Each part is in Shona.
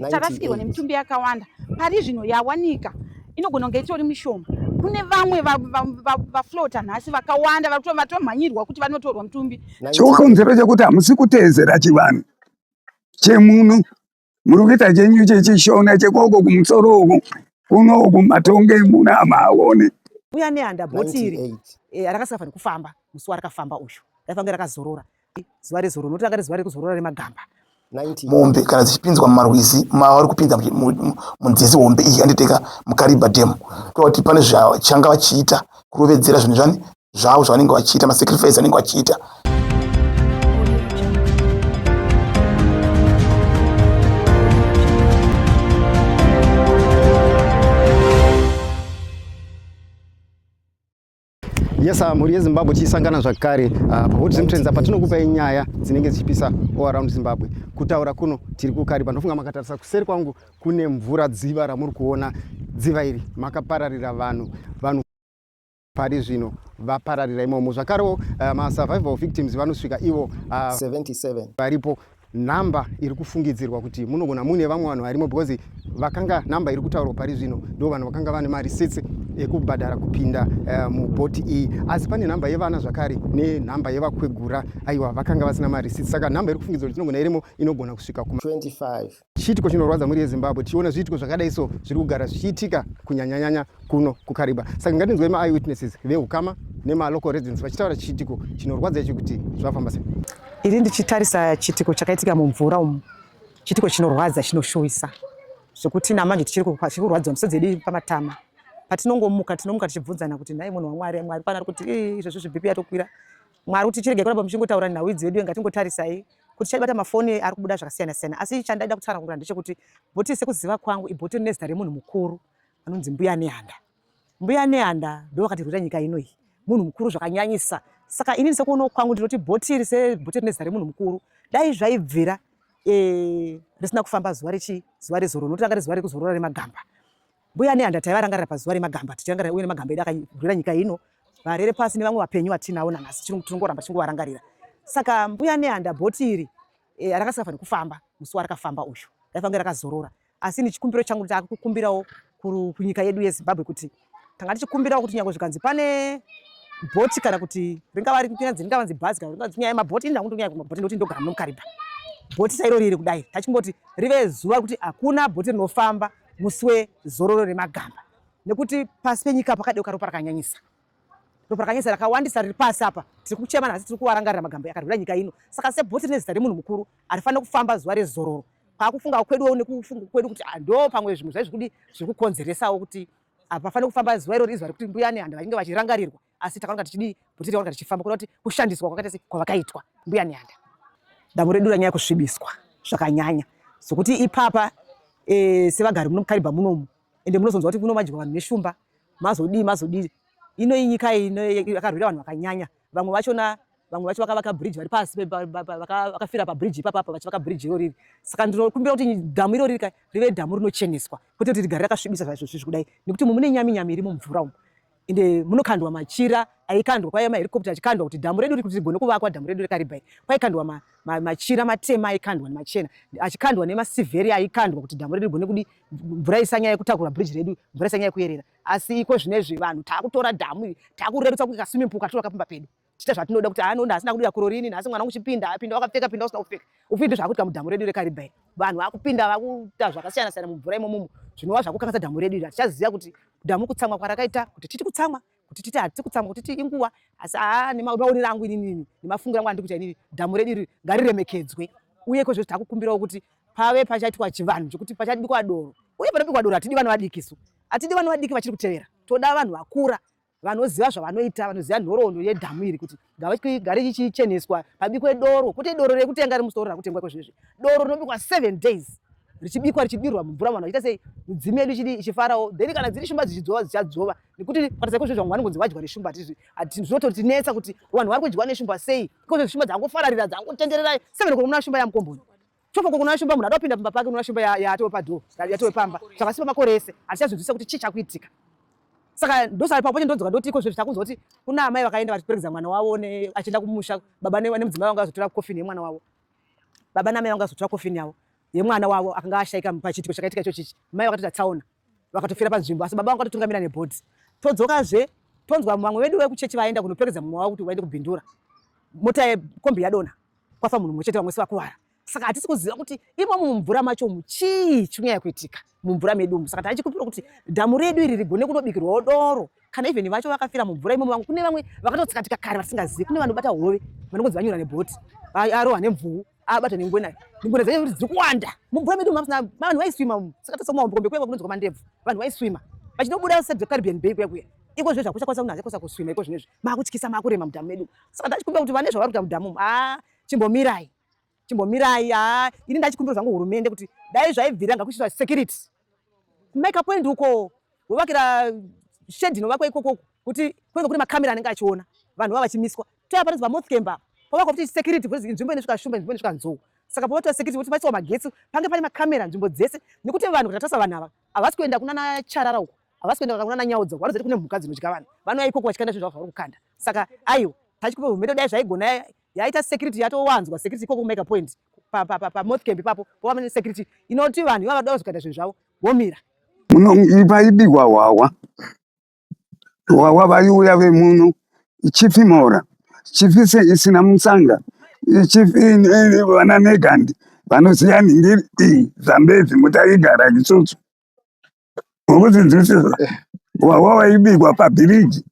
Tarasikirwa nemitumbi yakawanda. Pari zvino yawanika inogona kunge itori mishoma. Kune vamwe vaflota nhasi vakawanda vatomhanyirwa kuti vanotorwa mutumbi. Chokonzero chekuti hamusi kuteedzera chivanhu chemuno muri kuita chenyu chechishona chekoko kumusoro uku kunoku matonge muna amaone. Uya nehanda bhoti iri rakasafanira kufamba musi warakafamba uyu raifanga rakazorora zuva rezororo notanga rezuva rekuzorora remagamba. Mombe kana dzichipinzwa mumarwizi mavari kupinza munzizi hombe iyi anditeka mukariba dam kureva kuti pane zvachanga vachiita kurovedzera zvinhu zvavo zvavanenge vachiita masacrifice anenge vachiita. Yes, muri yeZimbabwe tichisangana zvakare paHot Trends patinokupa nyaya dzinenge dzichipisa all around Zimbabwe. Kutaura kuno tiri kukariba ndofunga makatarisa kuseri kwangu kune mvura dziva ramuri kuona. Dziva iri makapararira vanhu pari zvino vapararira imomo zvakarewo survival victims vanosvika ivo 77 varipo. Namba iri kufungidzirwa kuti munogona mune vamwe vanhu varimo because vakanga namba iri kutaurwa pari zvino ndo vanhu vakanga vane marisitsi ekubhadhara kupinda mubhoti iyi, asi pane namba yevana zvakare nenhamba yevakwegura aiwa vakanga vasina marisitsi. Saka namba iri kufungidzirwa kuti inogona irimo inogona kusvika 25. Chiitiko chinorwadza muri yeZimbabwe tichiona zviitiko zvakadai so zviri kugara zvichiitika kunyanyanyanya kuno kukariba. Saka ngatinzwe ma-eyewitnesses vehukama nema-local residents vachitaura chiitiko chinorwadza ichi kuti zvafamba sei. Iri ndichitarisa chiitiko chakaitika mumvura umu, chiitiko chinorwadza chinoshoisa zvekuti namanje tichiri kurwadziwa misodzi yedu pamatama. Patinongomuka tichibvunzana kuti nhai munhu waMwari, Mwari panari kuti izvozvo zvibhipi yatokwira. Mwari kuti chirege kuramba muchingotaura nhau idzi yedu ngatingotarisai kuti chaibata mafoni ari kubuda zvakasiyana siyana. Asi chandaida kutsanangura ndechekuti bhoti sekuziva kwangu ibhoti rinezita remunhu mukuru anonzi Mbuya Nehanda. Mbuya Nehanda ndo vakatirwira nyika ino iyi, munhu mukuru zvakanyanyisa. Saka inini sekuona kwangu ndinoti bhoti iri sebhoti rinezita remunhu mukuru dai zvaibvira risina kufamba zuva rezororo notanga rezuva rekuzorora remagamba. Mbuya Nehanda taivarangarira pazuva remagamba, tichirangarira uye nemagamba edu akarwira nyika ino, varere pasi nevamwe vapenyu vatinawo nanhasi tinongoramba tichingovarangarira. Saka Mbuya Nehanda bhoti iri rakasafanira kufamba musi warakafamba uyu raifanga rakazorora. Asi ni chikumbiro changu takukumbirawo kunyika yedu yeZimbabwe kuti tanga tichikumbirawo kuti nyange zvikanzi pane bhoti kana kuti ringavanzi bhazi kana ringavanzi nyaya yemabhoti inda kundonya mabhoti ndoti ndogara nomukariba. Bhoti sairo riri kudai tachingoti rive zuva kuti hakuna bhoti rinofamba musi wezororo remagamba, nekuti pasi penyika pakadeuka ropa rakanyanyisa. Ropa rakanyanyisa rakawandisa riri pasi apa. Tiri kuchema nhasi tiri kuvarangarira magamba akarwira nyika ino. Saka sebhoti rinezita remunhu mukuru arifanira kufamba zuva rezororo. Kwakufunga kweduwo nekufunga kwedu kuti ndo pamwe zvinhu zviri kukonzeresawo kuti pafanira kufamba zuva iroro izuva rekuti Mbuya Nehanda vanenge vachirangarirwa. Asi takaona tichidi bhoti rakaona tichifamba kuona kuti kushandiswa kwakaita kwavakaitwa Mbuya Nehanda. Dambo redu ranyanya kusvibiswa zvakanyanya sokuti ipapa sevagari muno mukariba munomu ende munozonzwa kuti munomadyiwa vanhu neshumba mazodii. Ino inyika ino yakarwira vanhu vakanyanya. Vamwe vacho vakavaka bridge vari pasi vakafira pabridge ipapa vachivaka bridge iroro riri. Saka ndinokumbira kuti dhamu iroro riri rive dhamu rinocheneswa kwete kuti rigare rakasvibisa zvaizvozvi kudai, nekuti mune nyami iri mumvura umu ende munokandwa machira aikandwa kwaiva mahelikopta achikandwa kuti dhamu redu kuti rigone kuvakwa dhamu redu rekaribai kwaikandwa machira matema aikandwa nemachena achikandwa nemasivheri aikandwa kuti dhamu redu rigone kudi mvura isanyaya yekutakura bridge redu, mvura isanyaya yekuyerera. Asi iko zvinezvi vanhu takutora dhamu iri takurerutsa kuika swimming pool katora kapamba pedu tiita zvatinoda kuti anoda asina kudira kurorini nhasi mwana uchipinda apinda wakapfeka pinda usina kupfeka upinde zvakuitika mudhamu redu rekaribai. Vanhu vakupinda vakuita zvakasiyana siyana mumvura imomo zvinova zvakukanganisa dhamu redu iri. Tichaziva kuti dhamu kutsamwa kwarakaita kuti titi kutsamwa kuti titi hatisi kutsamwa kuti titi inguva, asi nemaonero angu inini nemafungira angu andikuti inini dhamu redu iri ngariremekedzwe. Uye iko zvose takukumbirawo kuti pave pachaitwa chivanhu chokuti pachadikwa doro. Uye panobikwa doro hatidi vanhu vadikisu, hatidi vanhu vadiki vachiri kutevera, toda vanhu vakura vanoziva zvavanoita, vanoziva nhoroondo yedhamu iri kuti gare chicheneswa pabikwe doro, kwete doro rekutenga rimusoro rakutengwa kwezvezvi, doro rinobikwa 7 days richibikwa richidirwa mumvura vanhu vachiita sei midzimu yedu ichifarawo, then kana dziri shumba dzichidzova dzichadzova, nekuti kwatisa kwezvezvi vamwe vanongonzi vadyiwa neshumba zvinototinetsa kuti vanhu vari kudyiwa neshumba sei, kozvo shumba dzangofararira dzangotenderera 7 o'clock muna shumba yamukomboni, 12 o'clock kuna shumba munhu adopinda pamba pake muna shumba yatowe padhoo yatowe pamba zvakasipa makore ese achichazvinzwisa kuti chii chakuitika. Saka ndosari papo ndodzoka ndoti iko zvezvi takunzwa kuti kuna amai vakaenda vachiperekedza mwana wavo achienda kumusha, baba nemudzimai vanga vazotora kofini yemwana wavo, baba namai vanga vazotora kofini yavo yemwana wavo akanga ashaika pachitiko chakaitika ichochi. Mai vakati tatsaona vakatofira panzvimbo asi baba vangu vakatotungamira nebhodhi. Todzokazve tonzwa vamwe vedu vekuchechi vaenda kunoperekeza mumwe wavo kuti vaende kubhindura. Mota yekombi yadonha kwafa munhu mumwe chete vamwe vakuwara. Saka hatisi kuziva kuti imo mumvura macho chii chinyanya kuitika mumvura medu. Saka tachikumbira kuti dhamu redu iri rigone kunobikirwawo doro kana even vacho vakafira mumvura imomo. Vamwe kune vamwe vakatotsikatika kare vasingazivi. Kune vanobata hove vanongodzi vanyura nebhoti arohwa nemvuu abata nengwena dzacho dziri kuwanda mumvura medu. Vanhu vaiswima saka tasomaombe kweva kunonzwa mandebvu vanhu vaiswima vachinobuda seCaribbean Bay kuya iko zvezvo hakuchakwanisa munhu achakwanisa kuswima iko zvinezvi makutyisa makurema mudhamu medu. Saka ndachikumbira kuti vane zvavari kuita mudhamu chimbomirai ini ndachikumbira zvangu hurumende kuti dai zvaibvira ngakuiswa security make a point uko vovakira shedi inovakwa ikoko kuti kunenge kune makamera anenge achiona vanhu vava vachimiswa toyaparizwa moth camp povakwa kuti security kuti nzvimbo inosvika shumba nzvimbo inosvika nzou. Saka povatiwa security kuti vaisiwa magetsi pange pane makamera nzvimbo dzese nekuti vanhu kuti atasa vanhu ava havasi kuenda kunana Charara uko havasi kuenda kunana Nyaudza varozoti kune mhuka dzinodya vanhu vanouya ikoko vachikanda zvinhu zvavo vari kukanda. Saka aiwa tachikumbira hurumende dai zvaigona yaita security yatowanzwa security ikoko make a point pamoth camp ipapo pova ne security inoti vanhu ivava vada kuzokuita zvinhu zvavo vomira. Muno vaibigwa wawa vaiuya vemuno ichifimora chifise isina musanga ichifi vana negandi vanoziya ningiri Zambezi mutaigara isusu ngokuti nzisizo wawa vaibigwa pabhiriji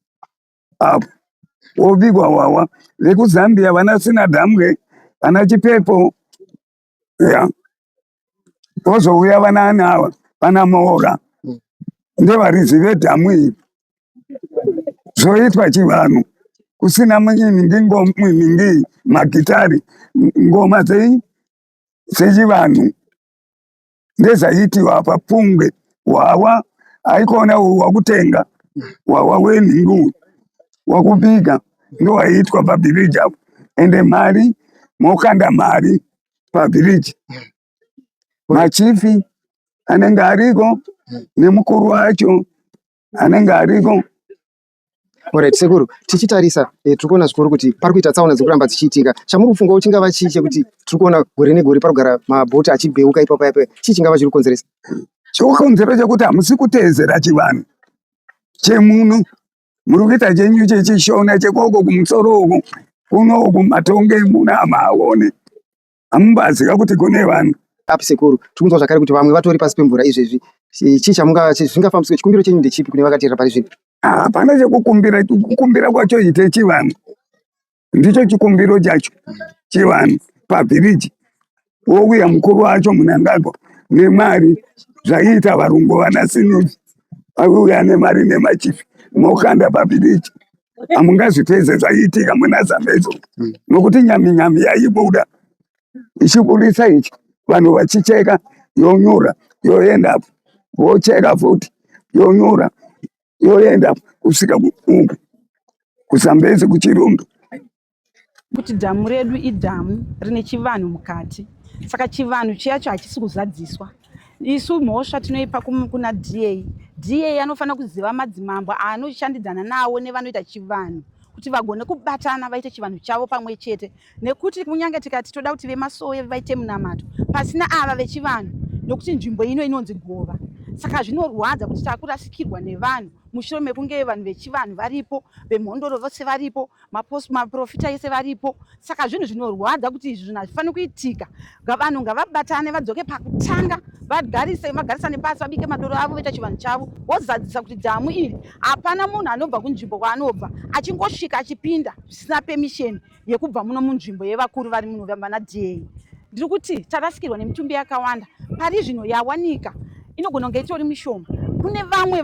apo wobigwa wawa vekuzambia vanasina dhamwe vana chipepo ya vozouya vanani ava vana moora ndevarizive dhamu iri zvoitwa chivanhu kusina mwingi magitari ngoma dzechivanhu ndezvaitiwa apa Pungwe wawa aikona wakutenga wawa wenhingu wakubika ndowaiitwa pabhiriji apo ende mari mokanda mari pabhiriji machifi anenge ariko nemukuru wacho anenge ariko. Alright, sekuru tichitarisa turikuona zvikuru kuti pari kuita tsaona dzekuramba dzichiitika. Chamuri kufungawo chingava chii chekuti tiri kuona gore negore parikugara mabhoti achibheuka ipapo chii chingava chiri kukonzeresa? Chikukonzera chekuti hamusi kuteedzera chivanhu chemuno muri kuita chenyu chechishona chekoko kumusoro uku kunoku matonge munama aone hamumbazika kuti kune vanhu api. Sekuru tirikunzwa zvakare kuti vamwe vatori pasi pemvura izvezvi chii zvingafambiswe chikumbiro chenyu ndechipi kune vakateera pari zvino? Hapana chekukumbira, kukumbira kwacho ite chivanhu ndicho chikumbiro chacho chivanhu pabhiriji wouya mukuru wacho Munangagwa nemari zvaiita varungu vana Sinusi vauya nemari nemachifi mokanda pabhiriji hamungazvipedze zvaiitika muna Zambezi nokuti nyami yaibuda ichibudisa ichi vanhu vachicheka yonyura yoendapo vocheka futi yonyura yoenda kusvika kuZambezi kuChirundu. Kuti dhamu redu idhamu rine chivanhu mukati, saka chivanhu chiyacho hachisi kuzadziswa. Isu mhosva tinoipa kuna DA anofanira kuziva madzimambo anoshandidzana nawo nevanoita chivanhu kuti vagone kubatana vaite chivanhu chavo pamwe chete, nekuti kunyange tikati toda kuti vemasowe vaite munamato pasina ava vechivanhu nokuti nzvimbo ino inonzi Gova. Saka zvinorwadza kuti takurasikirwa nevanhu mushure mekunge vanhu vechivanhu varipo, vemhondoro vose varipo, maprofita ese varipo. Saka zvinhu zvinorwadza kuti izvi zvinhu hazvifaniri kuitika. Vanhu ngavabatane vadzoke pakutanga vagarisane pasi vabike madoro avo voita chivanhu chavo vozadzisa kuti dhamu iri hapana munhu anobva kunzvimbo kwaanobva achingosvika achipinda zvisina permission yekubva muno munzvimbo yevakuru vari muno vana DA. Ndiri kuti tarasikirwa nemitumbi yakawanda pari zvino yawanika inogona kunge itori mishoma. Kune vamwe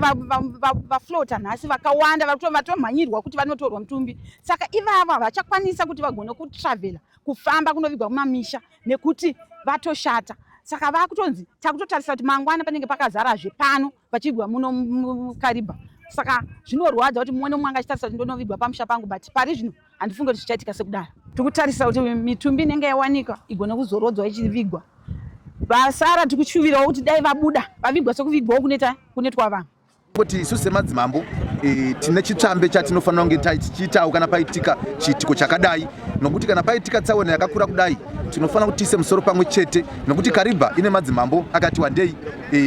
vaflota nhasi vakawanda vatomhanyirwa kuti vanotorwa mutumbi. Saka ivava vachakwanisa kuti vagone kutravela kufamba kunovigwa kumamisha nekuti vatoshata. Saka vakutonzi takutotarisa kuti mangwana panenge pakazarazve pano vachigwa muno mukariba. Saka zvinorwadza kuti mumwe nomwe angachitarisa kuti ndonovigwa pamusha pangu, but pari zvino handifungi kuti zvichaitika sekudaro. Tikutarisa kuti mitumbi inenge yawanikwa igone kuzorodzwa ichivigwa. Basara tikuchuvirawo kuti dai vabuda vavigwa sekuvigwawo kunetwa vanhu. Kuti isusu semadzimambo tine chitsvambe chatinofanira kunge tichiitawo kana paitika chiitiko chakadai, nokuti kana paitika tsaona yakakura kudai tinofanira kuti tiise musoro pamwe chete, nokuti Kariba ine madzimambo akati wandei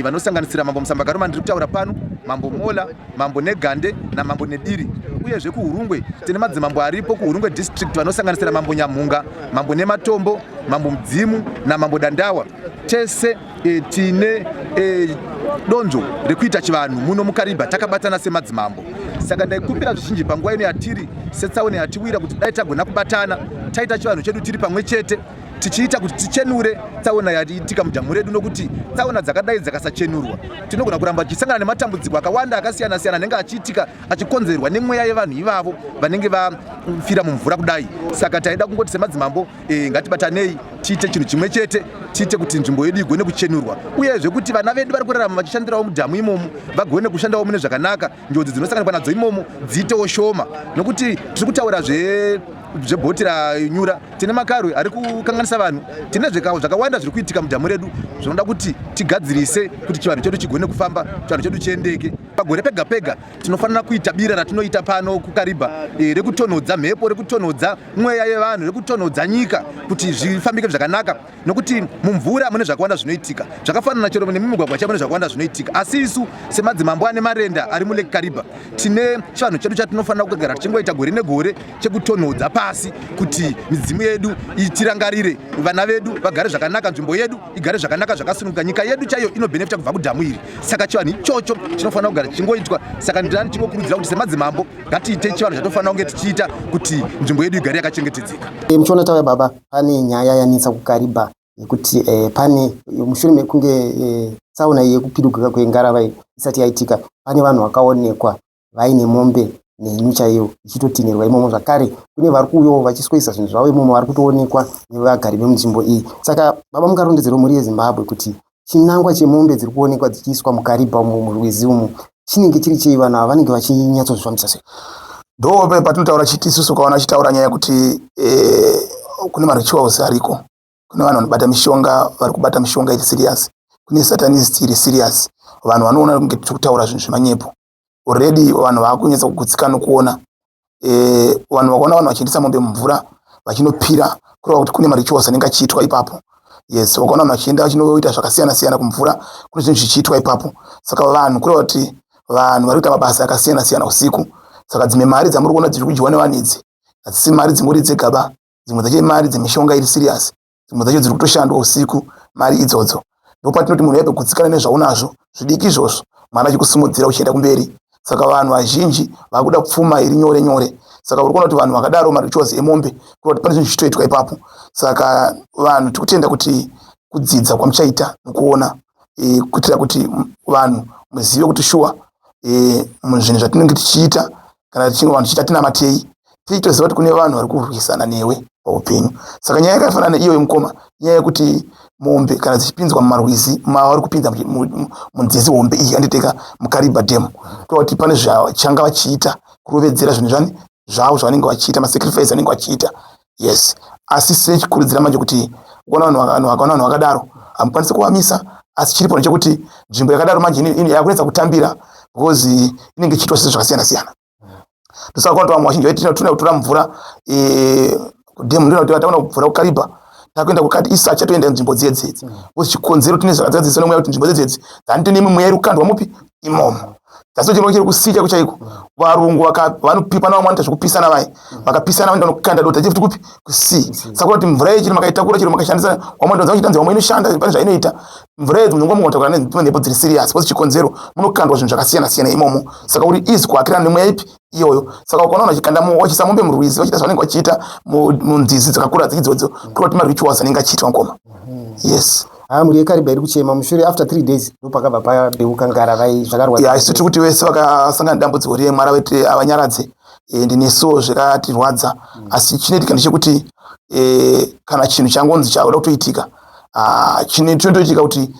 vanosanganisira mambo Musambakaroma ndiri kutaura pano, mambo Mola, mambo Negande namambo Nediri. Uyezve kuHurungwe tine madzimambo aripo kuHurungwe district vanosanganisira mambo Nyamhunga, mambo Nematombo, mambo Mudzimu namambo Dandawa. Tese tine donzo rekuita chivanhu muno muKariba takabatana semadzimambo. Saka ndaikumbira zvizhinji panguva ino yatiri setsaona yatiwira kuti dai tagona kubatana taita chivanhu chedu tiri pamwe chete tichiita kuti tichenure tsaona yaitika mudhamu redu, nokuti tsaona dzakadai dzakasachenurwa tinogona kuramba tichisangana nematambudziko akawanda akasiyana siyana anenge achiitika achikonzerwa nemweya yevanhu ivavo vanenge vafira mumvura kudai. Saka taida kungoti semadzimambo ngatibatanei tiite chinhu chimwe chete, tiite kuti nzvimbo yedu igone kuchenurwa, uyezve kuti vana vedu vari kurarama vachishandirawo mudhamu imomo vagone kushandawo mune zvakanaka, njodzi dzinosanganikwa nadzo imomo dziitewo shoma, nokuti tiri kutaura zvebhoti ranyura tine makarwe ari kukanganisa vanhu, tine zvakawanda zviri kuitika mudhamu redu zvinoda kuti tigadzirise kuti chivanhu chedu chigone kufamba, chivanhu chedu chiendeke. Pagore pega pega tinofanira kuita bira ratinoita pano kuKariba rekutonhodza mhepo, rekutonhodza mweya yevanhu, rekutonhodza nyika kuti zvifambike zvakanaka, nokuti mumvura mune zvakawanda zvinoitika zvakafanana chero nemumigwagwa mune zvakawanda zvinoitika. Asi isu semadzimambo ane marenda ari mulake Kariba tine chivanhu chedu chatinofanira kugara tichingoita gore negore chekutonhodza pasi kuti midzimu yedu itirangarire, vana vedu vagare zvakanaka, nzvimbo yedu igare zvakanaka zvakasununguka, nyika yedu chaiyo inobenefita kubva kudhamu iri. Saka chivanhu ichocho chinofanira kugara chichingoitwa. Saka ndinani tingokurudzira kuti semadzimambo ngatiite chivanhu chatofanira kunge tichiita kuti nzvimbo yedu igare yakachengetedzeka. Muchiona tawe baba, pane nyaya yanetsa kuKariba yekuti pane mushure mekunge tsaona yekupiduka kwengarava isati yaitika, pane vanhu vakaonekwa vaine mombe nenyu chaiyo ichitotinirwa imomo. Zvakare kune vari kuuyawo vachiswedesa zvinhu zvavo imomo, vari kutoonekwa nevagari vemunzvimbo iyi. Saka baba, mukarondedzerwa mhuri yeZimbabwe kuti chinangwa chemombe dziri kuonekwa dzichiiswa muKariba umo murwizi umo chinenge chiri chei, vanhu ava vanenge vachinyatsozvifambisa sei? Ndo patinotaura chiti isusu ukaona achitaura nyaya yekuti kune marichuals ariko, kune vanhu vanobata mishonga, vari kubata mishonga iri serious, kune satanist iri serious, vanhu vanoona kunge tiri kutaura zvinhu zvemanyepo. Already vanhu vakunyatsa kugutsikana nokuona vanhu vakaona vanhu vachiendesa mombe mumvura vachinopira kureva kuti kune marichuals anenge achiitwa ipapo. Yes, vakaona vanhu vachienda vachinoita zvakasiyana siyana kumvura, kune zvinhu zvichiitwa ipapo. Saka vanhu kureva kuti vanhu vari kuita mabasa akasiyana siyana usiku. Saka dzimwe mari dzamuri kuona dziri kudyiwa nevanhu idzi hadzisi mari dzingori dzegaba, dzimwe dzacho mari dzemishonga iri serious, dzimwe dzacho dziri kutoshandwa usiku, mari idzodzo. Ndopatinoti munhu yaipe kugutsikana nezvaunazvo zvidiki izvozvo mwana achikusimudzira uchienda kumberi. Saka vanhu vazhinji vakuda pfuma iri nyore nyore. Saka uri kuona kuti vanhu vakadaro marichuals emombe kuti pane zvinhu zvichitoitwa ipapo. Saka vanhu tikutenda kuti kudzidza kwamuchaita nokuona kuitira kuti vanhu muzive kuti shuwa zvinhu zvatinenge tichiita kana tichinge vanhu tichiita tinamatei tichitoziva kuti kune vanhu vari kurwisana newe paupenyu. Saka nyaya yakafanana neiyo yemukoma, nyaya yekuti mombe kana dzichipinzwa mumarwizi vari kupinza munzizi hombe iyi anditeka muKariba dam, kureva kuti pane zvachanga vachiita kurovedzera zvinhu zvavo zvavanenge vachiita, masacrifice anenge vachiita. Yes, asi sechikurudzira manje kuti kuona vanhu vakadaro hamukwanisi kuvamisa, asi chiripo nechekuti nzvimbo yakadaro manje yakunetsa kutambira because inenge ichiitwa zvinhu zvakasiyana siyana. Ndosaka kuti vamwe vazhinji vaiti kutora mvura kudhemu ndino kuti vataona mvura kuKariba takuenda kukati isa achatoenda nzvimbo dzedzedzi kuti chikonzero tine zvakadzadzisa nomweya kuti nzvimbo dzedzedzi dzanitone mweya iri kukandwa mupi imomo. Taso chino chiri kusicha kuchaiko varungu vanopipa navo manoita zvekupisana vai vakapisana vanoenda nokukanda dota chifti kupi kusi. Saka kuti mvura yechi makaitakura chiro makashandisa wamwe ndoza kuchitanza wamwe inoshanda pane zvainoita mvura yechi munongo mungotakura nepo dziri serious kuti chikonzero munokandwa zvinhu zvakasiyana siyana imomo. Saka kuti izi kuakirana nemweya ipi iyoyo. Saka ukaona vachikanda wachisa mombe murwizi vachiita zvavanenge vachiita munzizi dzakakura dzidzodzo kuti marituals anenge achiitwa ngoma. Yes. Mhuri yeKariba iri kuchema mushure after 3 days ndopakabva pabeuka ngarava zvakarwadza. Ya isuti kuti vese vakasangana dambudziko remwara vete avanyaradze ndinesuwo zvakatirwadza, asi chinoitika ndechekuti kana chinhu changonzi chauda kutoitika chinotoitika kuti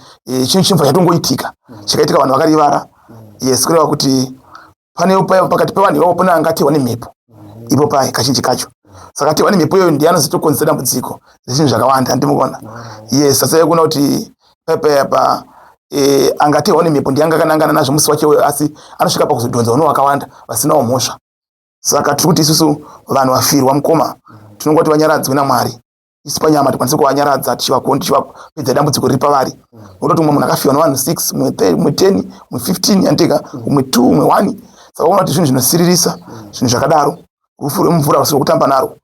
chinhu chimva chatongoitika chikaitika vanhu vakarivara. Yes, kureva kuti pane pakati pevanhu ivavo pane angatewa nemhepo ipo pai kazhinji kacho. Saka tewa nemhepo iyoyo ndiye anozotokonzera dambudziko zvinhu zvakawanda ndimukona. Yes, sasa kuona kuti pepa angati aone mhepo ndiyanga kanangana nazvo musi wacho asi anosvika pakuzodhonza uno wakawanda vasinawo mhosva. Saka tiri kuti isusu vanhu vafirwa mukoma tinongoti vanyaradzwe naMwari. Isu panyama tikwanise kuvanyaradza tichivapedza dambudziko riri pavari. Nototi umwe munhu akafirwa navanhu 6 mumwe 10 mumwe 15 yandika mumwe 2 mumwe 1. Saka unoona kuti zvinhu zvinosiririsa zvinhu zvakadaro rufu rwemumvura rusiri kutamba naro.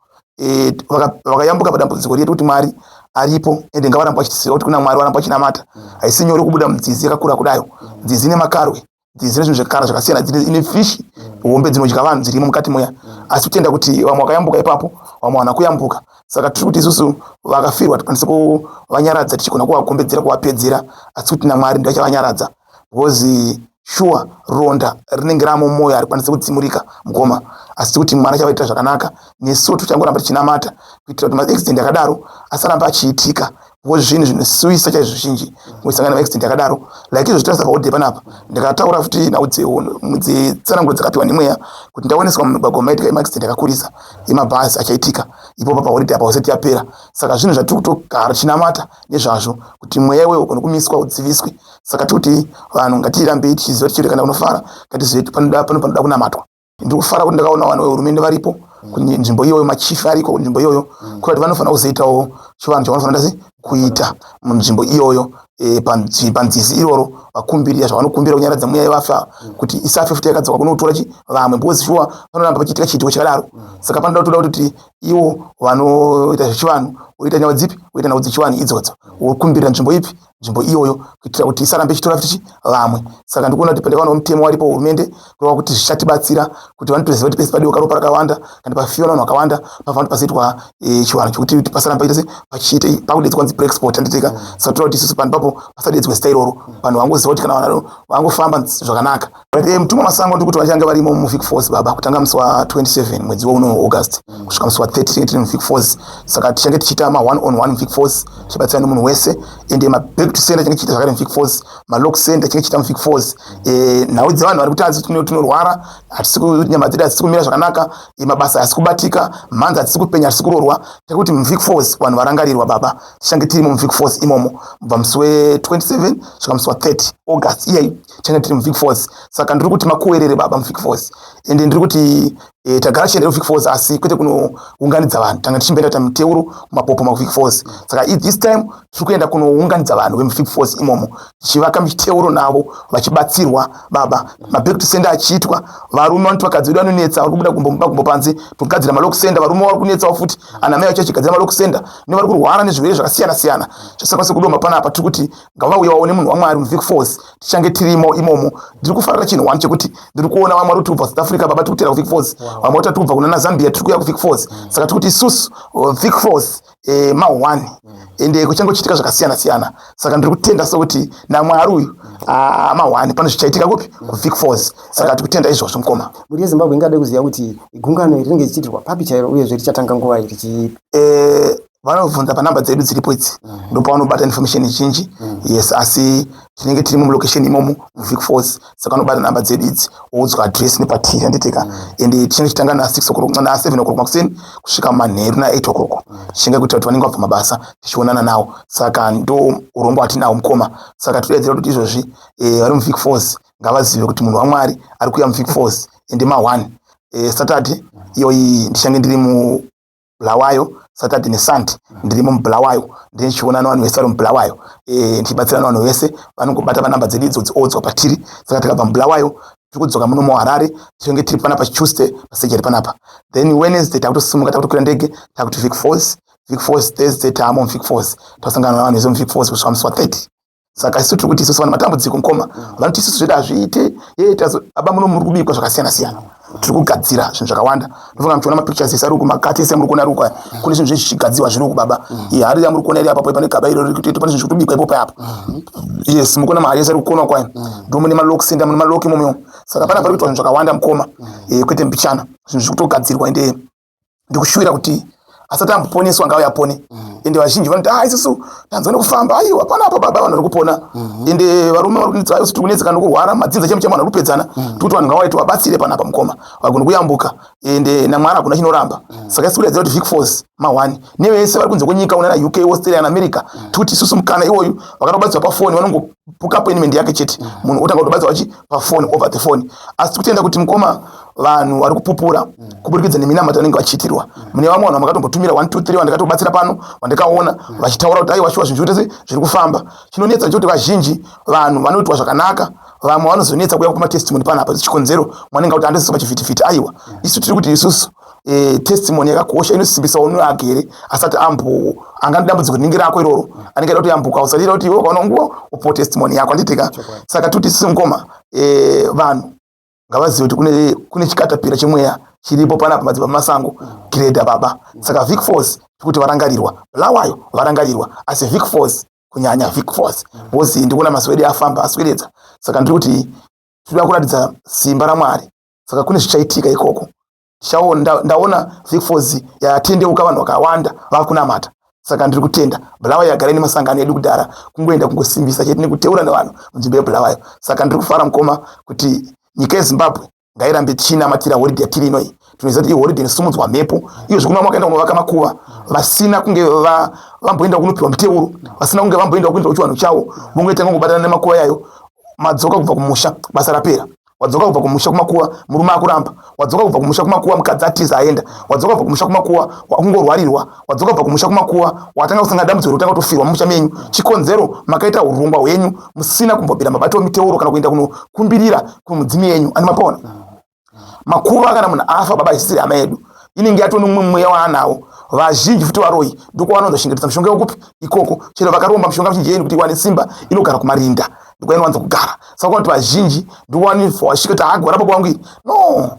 Vakayambuka padambudziko redu kuti Mwari aripo ende ngavaramba vachitiziva kuti kuna Mwari varamba vachinamata. Haisi nyore kubuda munzizi yakakura kudayo. Nzizi ine makarwe, nzizi ine zvinhu zvekara zvakasiyana, ine fishi, hombe dzinodya vanhu dzirimo mukati moya. Asi kutenda kuti vamwe vakayambuka ipapo vamwe havana kuyambuka. Saka tiri kuti isusu vakafirwa tikwanise kuvanyaradza tichigona kuvagombedzera kuvapedzera, asi kuti naMwari ndiye achavanyaradza. Because shuwa ronda rinenge ramo mumwoyo harikwanise kudzimurika mukoma, asi kuti Mwari achavaitira zvakanaka. Nesu tichangoramba tichinamata kuitira kuti maaccident akadaro asaramba achiitika. Because zvinhu zvinosuyisa chaizvo zhinji muisangana maaccident akadaro like izvo zvitarisa pahodhe panapa. Ndikataura futi tsananguro dzakapiwa nemweya kuti ndaoneswa mumigwagwa maitika maaccident akakurisa emabhazi achaitika ipopa pahodhe apa usati yapera. Saka zvinhu zvatiri kutogara tichinamata nezvazvo kuti mweya iwewo ugone kumiswa udziviswe. Saka tiri kuti vanhu ngatirambei tichiziva tichiri kana kunofara ngatizive panoda kunamatwa. Ndiri kufara kuti ndakaona vanhu vehurumende varipo kunzvimbo iyoyo, machifu ariko kunzvimbo iyoyo, kuti vanofanira kuzoitawo chivanhu chavanofanira kuita munzvimbo iyoyo panzizi iroro, vakumbirira zvavanokumbira kunyaradza mweya yevafa kuti isafe futi yakadzoka kunotora vamwe, because shuwa vanoramba vachiitika chiitiko chakadaro. Saka panoda kutoda kuti iwo vanoita zvechivanhu voita nyawa dzipi, voita nyawa dzechivanhu idzodzo, vokumbirira nzvimbo ipi, nzvimbo iyoyo kuitira kuti isarambe ichitora futi vamwe. Saka ndikuona kuti pandakaona mutemo waripo hurumende kureva kuti zvichatibatsira kuti vanotoziva kuti pese padiwa karopa rakawanda kana pafiwa vanhu vakawanda pafanira kuti pazoitwa chivanhu chokuti pasaramba paita pachiite pakudedzwa nzi break sport anditeka. Saka toda kuti isusu pano papo pasadedzwe zita iroro, vanhu vangoziva kuti kana vanhu vangofamba zvakanaka. Mutumwa masango ndikuti vachange varimo muvic force baba kutanga musi wa 27 mwedzi wauno August kusvika musi wa 30 tiri muvic force. Saka tichange tichiita ma 1-on-1 muvic force chibatsira nemunhu wese, ende ma back to center chinge chiita zvakare muvic force, ma lock center chinge chiita muvic force. Nhau dzevanhu vari kuti adzi tinorwara, nyama dzedu hadzisi kumira zvakanaka, mabasa hasi kubatika, mhanza hadzisi kupenya, hadzisi kurorwa. Tekuti muvic force vanhu varangarirwa baba tichange tirimo muvic force imomo kubva musi we 27 kusvika musi wa 30 August iyeyi tichange tiri muvic force. Saka ndiri kuti makuwerere baba muvic force, ende ndiri kuti tagara tichiendera muvic force asi kwete kunounganidza vanhu, tanga tichimboenda kuita muteuro kumapopo mavic force. Saka this time tiri kuenda kunounganidza vanhu vemuvic force imomo tichivaka miteuro navo vachibatsirwa baba, maback to center achiitwa, varume vanoti vakadzi vedu vanonetsa vari kubuda gumbo panze togadzira malock center, varume vari kunetsawo futi anamai vacho vachigadzira malock center nevari kurwara nezvirwere zvakasiyana siyana. Chasakwanisa kudoma panapa tiri kuti ngavauye vaone munhu waMwari muvic force tichange tirimo imomo. Ndiri kufarira chinhu wani chekuti ndiri kuona vamwe vari kutubva South Africa baba tiri kutera kuvic force, vamwe vari tubva kuna Zambia tiri kuya kuvic force. Saka tiri kuti isusu vic force mahwani ende kuchange kuchiitika zvakasiyana siyana. Saka ndiri kutenda sokuti naMwari uyu mahwani pano zvichaitika kupi kuvic force. Saka tiri kutenda izvozvo mukoma. Muri yeZimbabwe ingade kuziva kuti gungano iri rinenge richiitirwa papi chairo uyezve richatanga nguva iri vanobvunza panhamba dzedu dziripo idzi ndopavanobata information zhinji. Yes, asi tinenge tiri mulocation imomo muvic force, saka vanobata nhamba dzedu idzi oudzwa address nepatiri anditeka. Ende tichange chitanga na 6 o'clock na 7 o'clock makuseni kusvika manheru na 8 o'clock tichange kuita kuti vanenge vabva mabasa tichionana navo. Saka ndo urombo hwatinahwo mukoma. Saka todedzera kuti izvozvi vari muvic force ngavazive kuti munhu waMwari ari kuuya muvic force ende ma1 Saturday iyoyi ndichange ndiri muBulawayo, Saturday neSunday ndirimo muBulawayo ndichionana navanhu vese vari muBulawayo, ndichibatsirana navanhu vese vanongobata panhamba dzedu idzodzo oudzwa patiri. Saka tikabva muBulawayo tiri kudzoka muno muHarare tichange tiri panapa Tuesday pasejari panapa, then Wednesday takutosimuka takutokwira ndege takuti vic force Thursday taamo muvic force tasangana navanhu vese muvic force kusvika musi wa 30. Saka isusu tiri kuti isusu vana matambudziko mukoma vanoti isusu zvedu hazviite aba muno muri kubikwa zvakasiyana siyana, tiri kugadzira zvinhu zvakawanda. Ndofunga muchiona mapictures ese ari uku, makati ese muri kuona ari uku, kune zvinhu zvichigadziwa zviri uku baba. Hari yamuri kuona iri apapo pane gaba iro riri kuti pane zvinhu zviri kubikwa ipopo apo. Yes, muri kuona mahari ese ari kuona kwayo ndo mune malock center mune malock imomo. Saka pana pari kuitwa zvinhu zvakawanda mukoma kwete mbichana, zvinhu zviri kutogadzirwa ende ndikushuwira kuti asati amboponeswa ngawo yapone ende vazhinji vanoti isusu tanzwa nekufamba aiwa pana apa baba vanhu vari kupona ende varume vari kunetsa isusu tikunetseka nokurwara madzinza chemo vanhu vari kupedzana tikuti vanhu ngavaiti vabatsire panapa mukoma vagone kuyambuka ende namwari hakuna chinoramba saka isi kuratidza kuti Vic Falls ma1 nevese vari kunze kwenyika unana UK Australia naAmerica tikuti isusu mukana iwoyu vakatobatsirwa pafoni vanongopuka appointment yake chete munhu otanga kutobatsirwa pafoni over the phone asi tikutenda kuti mukoma vanhu vari kupupura kuburikidza neminamato anenge vachiitirwa mune vamwe vanhu vakatombotumira 1 2 3 vandakatobatsira pano vandakaona vachitaura kuti aiwa shuwa zvinhu zvese zviri kufamba chinonetsa ndechekuti vazhinji vanhu vanoitwa zvakanaka vamwe vanozonetsa kuuya kupa testimony panapa chikonzero mwanenge kuti andisiso pachivhitivhiti aiwa isu tiri kuti isusu testimony yakakosha inosimbisa unhu agere asati anga ndambudziko rinenge rako iroro anenge kuti yambuka usalira kuti iwe kaona nguwa upo testimony yako anditika saka tuti sisi mukoma vanhu ngavazive kuti kune chikatapira chemweya chiripo panapa madzimba masango greda baba saka Vic Falls kuti varangarirwa Bulawayo varangarirwa asi Vic Falls kunyanya Vic Falls bozi ndikuona maswede afamba aswededza saka ndiri kuti tinoda kuratidza simba raMwari saka kune zvichaitika ikoko ndaona Vic Falls yatendeuka vanhu vakawanda vakunamata saka ndiri kutenda Bulawayo yagara nemasangano edu kudhara kungoenda kungosimbisa chete nekuteura nevanhu munzvimbo yeBulawayo saka ndiri kufara mukoma kuti nyika yeZimbabwe ngairambe chinamatira holiday yatiri inoi tinoziva kuti holiday inosimudzwa mhepo iyo zvikuna makaenda kunovaka makuva vasina kunge vamboenda kunopiwa muteuro vasina kunge vamboenda kuinda chivanhu chavo vongoita ngongobatana nemakuva yayo madzoka kubva kumusha basa rapera wadzoka kubva kumusha kumakuva murume akuramba wadzoka kubva kumusha kumakuva mukadzi atiza aenda wadzoka kubva kumusha kumakuva wakungorwarirwa wadzoka kubva kumusha kumakuva watanga kusanga dambudziko rotanga kutofirwa mumusha menyu chikonzero makaita urongwa hwenyu musina kumbobvira mabato emiteuro kana kuenda kunokumbirira kumudzimi yenyu ani mapaona makuva kana munhu afa baba isisiri hama yedu inenge yatoni mumwe mweya waanawo vazhinji futi varoi ndiko vanozoshingatisa mishonga yokupi ikoko chero vakaromba mishonga mizhinji yenu kuti iwane simba inogara kumarinda ndiko inowanza kugara saka kuti vazhinji ndikuwanifwasvika kuti hagwara baba wangu iri no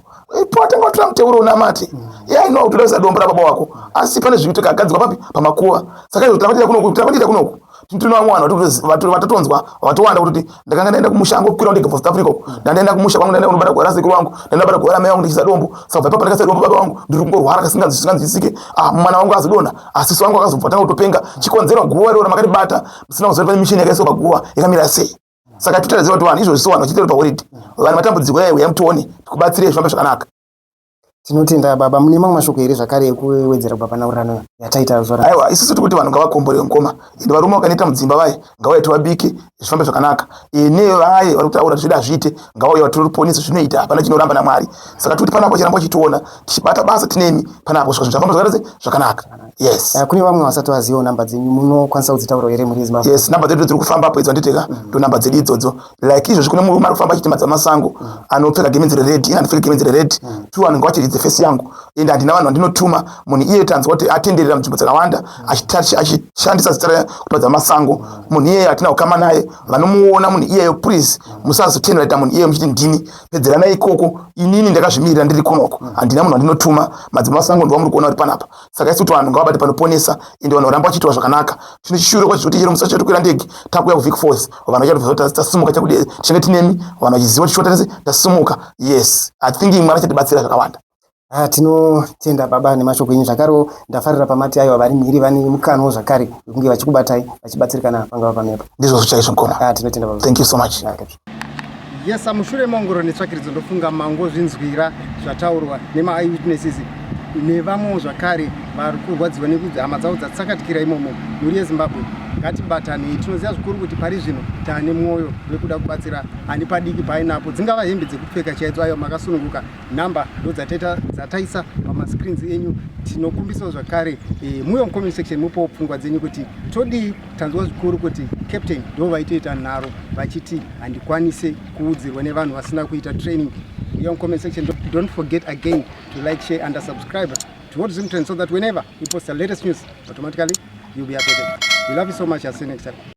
potanga watora muteuro unamate yaino kutoravisa dombo rababa wako asi pane zviri kagadzirwa papi pamakuva saka izvo takaita kunoku tinowana vatatonzwa vatowanda kuti ndakanga ndaenda kumushango kukwira ndege South Africa ndandaenda kumusha kwangu ndaenda kunobata gwara sekuru wangu ndaenda kubata gwara mai wangu ndichiza dombo saka bva pandakasaiwa baba wangu ndiri kungorwara kasinganzwisisike mwana wangu azodonha asisi wangu akazobva tanga kutopenga chikonzero guva rero makatibata musina kuziva pane mishini yakaiswa paguva yakamira sei saka totariziva kuti vanhu izvozviso vanhu vachiita paholiday vanhu matambudziko yayo yamutione tikubatsirei zvifambe zvakanaka tinotenda baba mune mamwe mashoko here zvakare ekuwedzera kubva panaurano yataita zora aiwa isusu tiri kuti vanhu ngavakombore mukoma ende varume vakanoita mudzimba vaye ngavaiti vabike zvifambe zvakanaka nevaye vari kutaura zvida azviite ngavauya vatiriponesa zvinoita hapana chinoramba naMwari saka tikuti panapo chiramba chitiona tichibata basa tinemi panapo zvaka zvafamba zvakaratse zvakanaka yes kune vamwe vasati vazivawo namba dzenyu munokwanisa kudzitaura here muri Zimbabwe yes namba dzedu dziri kufambapo idzo anditeka ndo namba dzedu idzodzo like izvozvi kune murume ari kufamba achiti madzima masango anopfeka gemenzi rered ina andipfeka gemenzi rered tu vanhu ngavachiridze fesi yangu ende handina vanhu vandinotuma munhu iye tanzwa kuti atenderera munzvimbo dzakawanda achishandisa zita kuti madzima masango munhu iye hatina kukama naye vanomuona munhu iyeyo please musazotendera ita munhu iyeyo muchiti ndini pedzeranai ikoko inini ndakazvimirira ndiri kunoko handina munhu vandinotuma madzima masango ndo vamuri kuona kuti panapa saka isi kuti vanhu ngavabate panoponesa ende vanhu varamba vachiitwa zvakanaka chino chishure kwachizoti chero musati chatokwira ndege takuya kuVic Falls vanhu vachati tasumuka chakudii tinenge tinemi vanhu vachiziva kuti chotanese tasumuka yes I think Mwari achatibatsira zvakawanda tinotenda baba nemashoko enyu zvakarewo ndafarira pamati aiwa vari mhiri vane mukano zvakare wekunge vachikubatai vachibatsirikana pangava pamepo ndizvo chaizvo mukoma tinotenda baba thank you so much yes mushure maongororo netsvakiridzo ndofunga mango zvinzwira zvataurwa nema-eyewitnesses nevamwewo zvakare vari kurwadziwa nekuti hama dzavo dzatsakatikira imomo mhuri yeZimbabwe ngatibatanei tinoziva zvikuru kuti pari zvino taane mwoyo wekuda kubatsira ani padiki painapo dzingava hembe dzekupfeka chaidzo ayo makasununguka nhamba ndo dzataisa pamascreens enyu tinokumbisawo zvakare muyo mucomment section mupowo pfungwa dzenyu kuti todii tanzwa zvikuru kuti captain ndo vaitoita nharo vachiti handikwanise kuudzirwa nevanhu vasina kuita training muyo mucomment section don't forget again to like share and subscribe to What Zim Trends so that whenever we post the latest news automatically you'll be updated. We love you so much. I'll see you next time.